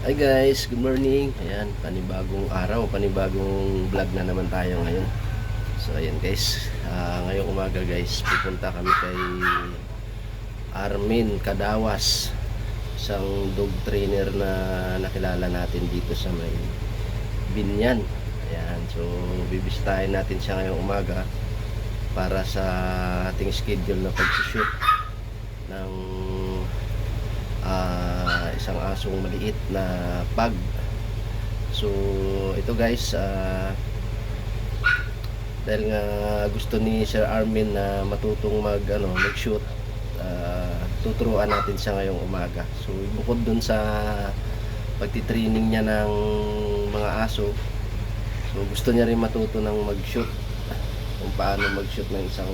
Hi guys, good morning. Ayan, panibagong araw, panibagong vlog na naman tayo ngayon. So ayan guys, ngayong umaga guys, pupunta kami kay Armin Cadawas, isang dog trainer na nakilala natin dito sa may Binyan. Ayan, so bibisitahin natin siya ngayong umaga para sa ating schedule na pag-shoot ng isang asong maliit na pug. So ito guys, dahil nga gusto ni Sir Armin na matutong mag-shoot, tuturuan natin siya ngayong umaga. So bukod dun sa pagtitraining niya ng mga aso, so gusto niya rin matuto ng mag-shoot, kung paano mag-shoot ng isang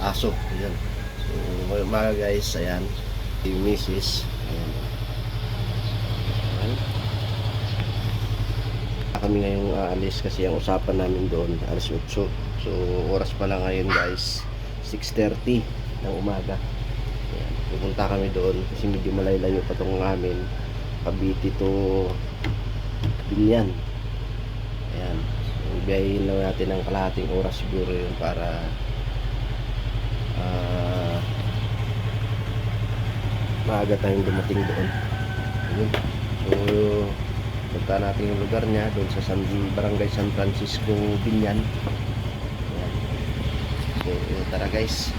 aso. Yan. So mga guys, ayan yung misis, ayan. Kami ngayong aalis kasi ang usapan namin doon alas 8. So oras pa lang ngayon guys, 6:30 ng umaga. Ayan. Pupunta kami doon kasi medyo malayo pa itong amin, Cavite to Binyan. Ayan. So biyahin lang natin ng kalahating oras siguro yun para maaga tayong dumating doon. Ayun. So punta natin yung lugar niya doon sa Barangay San Francisco, Binyan. Ayan. So tara guys,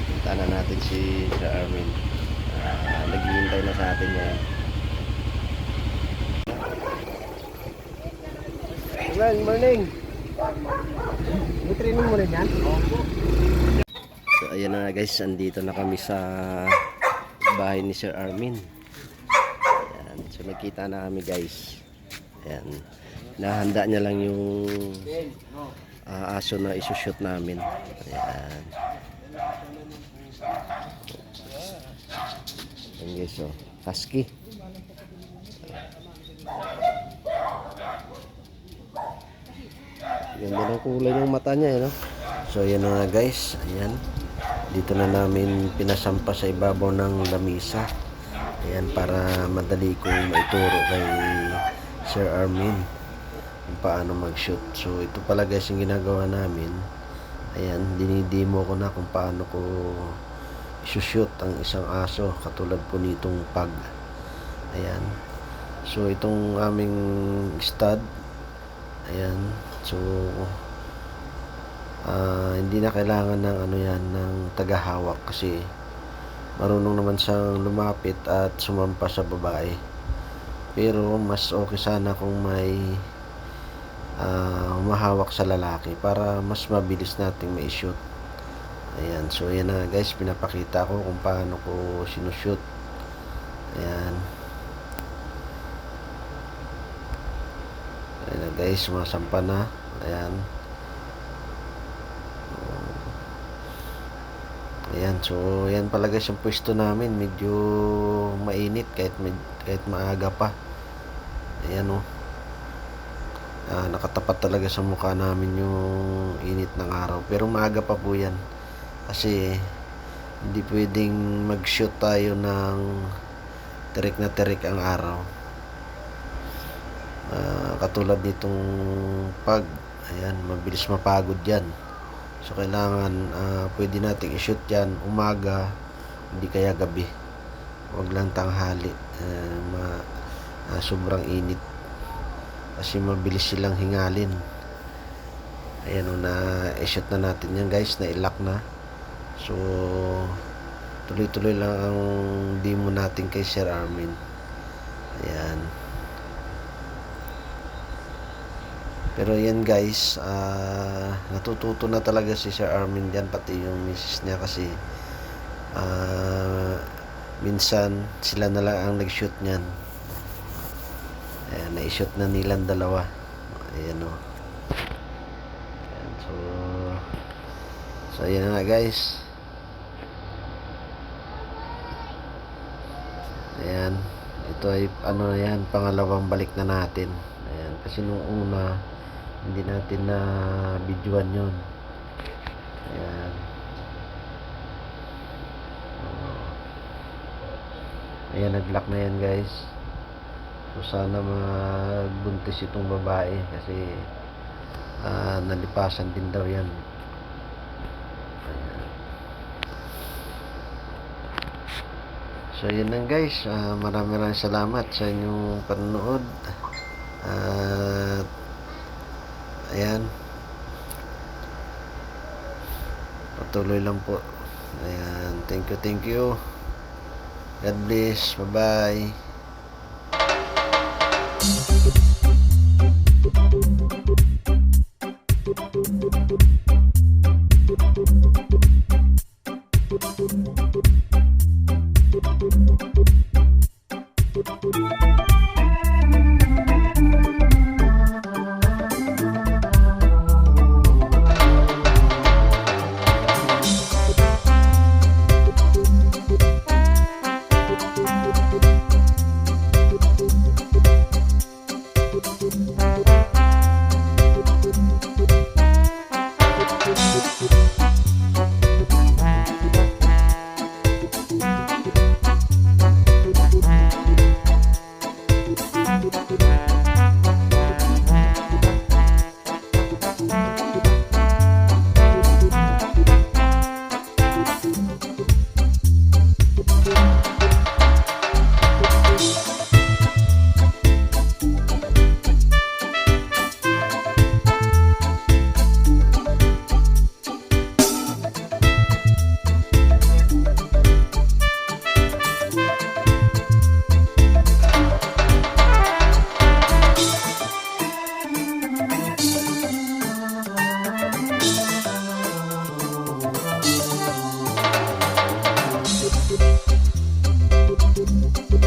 punta na natin si Sir Armin. Naghihintay na sa atin ngayon. Good morning. May training mo rin yan? So ayan na guys, andito na kami sa bahay ni Sir Armin. Ayan, so nakita na kami guys. Ayan, nahanda niya lang yung aso na isushoot namin. Ayan. Ayan guys, oh, husky. Ganda ng kulay ng mata niya, no? So ayan na guys, ayan. Dito na namin pinasampa sa ibabaw ng lamisa. Ayan, para madali kong maituro kay Sir Armin kung paano mag-shoot. So ito pala guys yung ginagawa namin. Ayan, dinidemo ko na kung paano ko isushoot ang isang aso katulad po nitong pug. Ayan. So itong aming stud. Ayan. So hindi na kailangan ng ng tagahawak kasi marunong naman siyang lumapit at sumampa sa babae. Pero mas okay sana kung may humahawak sa lalaki para mas mabilis nating ma-shoot. Ayan, so ayan na guys, pinapakita ko kung paano ko sinushoot. Ayan. Ayan na guys, sumasampa na. Ayan. Ayan, so ayan pala guys yung pwesto namin, medyo mainit kahit maaga pa. Ayan o, nakatapat talaga sa mukha namin yung init ng araw, pero maaga pa po yan kasi hindi pwedeng mag-shoot tayo ng tirik na tirik ang araw. Katulad nitong pug, ayan, mabilis mapagod yan. So kailangan pwede nating i-shoot yan umaga, hindi kaya gabi. Huwag lang tanghali, sobrang init kasi mabilis silang hingalin. Ayan o, na-shoot na natin yan guys, na-ilock na. So tuloy-tuloy lang ang demo natin kay Sir Armin. Ayan. Pero yan guys, natututo na talaga si Sir Armin dyan, pati yung misis niya kasi minsan sila na lang ang nag-shoot niyan. Ayan, na-shoot na nilang dalawa. Ayan o. Ayan, so ayan na guys. Ayan, ito ay yan, pangalawang balik na natin. Ayan, kasi nung una hindi natin na videoan yun. Ayan. Ayan, nag-lock na yan guys. So sana magbuntis itong babae kasi nalipasan din daw yan. Ayan. So yun lang guys, maraming salamat sa inyong panonood. At ayan, patuloy lang po. Ayan, thank you. God bless, bye bye. Thank you.